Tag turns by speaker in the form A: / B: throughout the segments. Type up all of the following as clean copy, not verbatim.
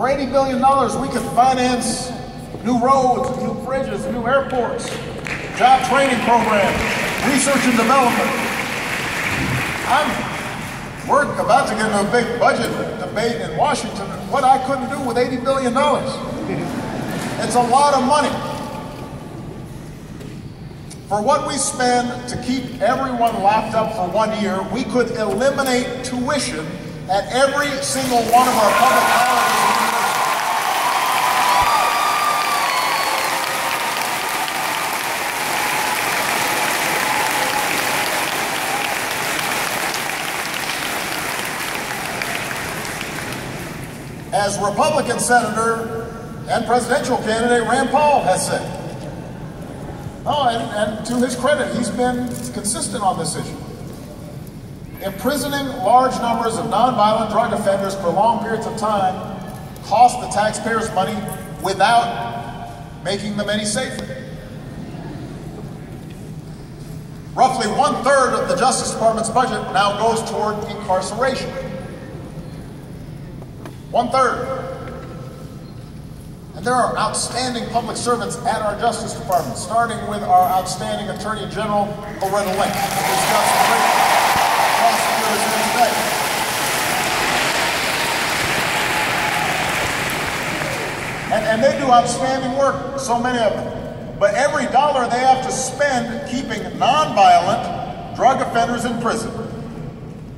A: For $80 billion, we could finance new roads, new bridges, new airports, job training programs, research and development. We're about to get into a big budget debate in Washington. What I couldn't do with $80 billion. It's a lot of money. For what we spend to keep everyone locked up for 1 year, we could eliminate tuition at every single one of our public colleges and universities. As Republican Senator and presidential candidate Rand Paul has said. Oh, and to his credit, he's been consistent on this issue. Imprisoning large numbers of nonviolent drug offenders for long periods of time costs the taxpayers money without making them any safer. Roughly 1/3 of the Justice Department's budget now goes toward incarceration. 1/3. And there are outstanding public servants at our Justice Department, starting with our outstanding Attorney General, Loretta Lynch. Who's got some great prosecutors here today. And they do outstanding work, so many of them. But every dollar they have to spend keeping nonviolent drug offenders in prison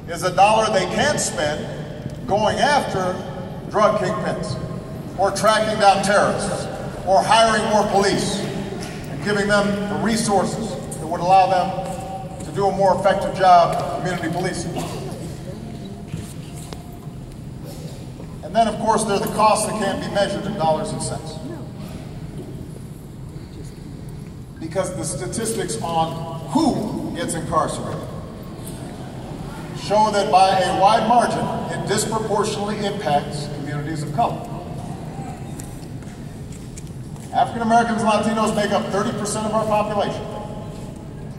A: is a dollar they can't spend going after drug kingpins, or tracking down terrorists, or hiring more police, and giving them the resources that would allow them to do a more effective job of community policing. And then, of course, there are the costs that can't be measured in dollars and cents. Because the statistics on who gets incarcerated show that by a wide margin, it disproportionately impacts communities of color. African Americans and Latinos make up 30% of our population.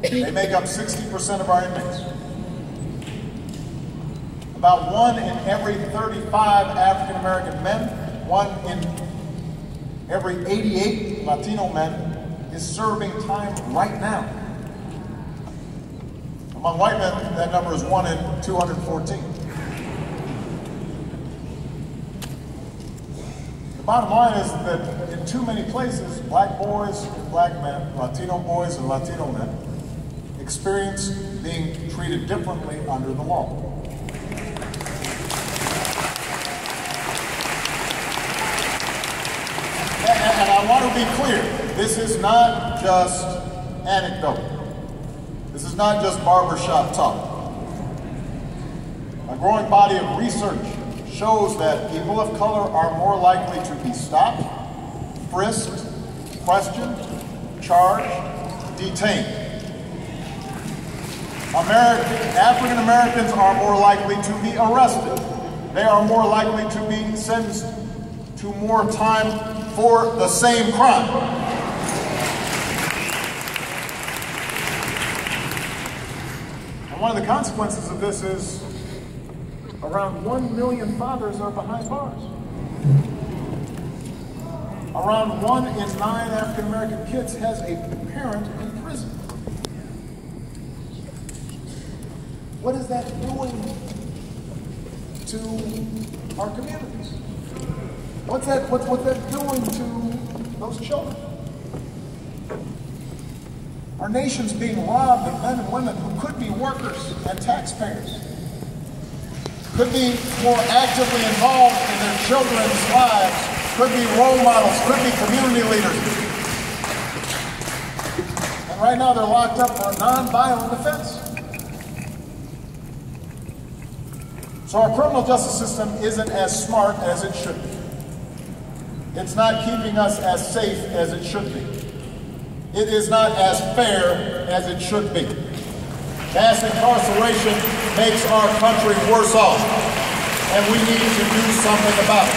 A: They make up 60% of our inmates. About 1 in every 35 African American men, 1 in every 88 Latino men is serving time right now. Among white men, that number is 1 in 214. The bottom line is that in too many places, black boys and black men, Latino boys and Latino men, experience being treated differently under the law. And I want to be clear, this is not just anecdote. This is not just barbershop talk. A growing body of research shows that people of color are more likely to be stopped, frisked, questioned, charged, detained. African Americans are more likely to be arrested. They are more likely to be sentenced to more time for the same crime. And one of the consequences of this is around 1 million fathers are behind bars. Around 1 in 9 African American kids has a parent in prison. What is that doing to our communities? What's that doing to those children? Our nation's being robbed of men and women who could be workers and taxpayers, could be more actively involved in their children's lives, could be role models, could be community leaders. And right now they're locked up for a nonviolent offense. So our criminal justice system isn't as smart as it should be. It's not keeping us as safe as it should be. It is not as fair as it should be. Mass incarceration makes our country worse off, and we need to do something about it.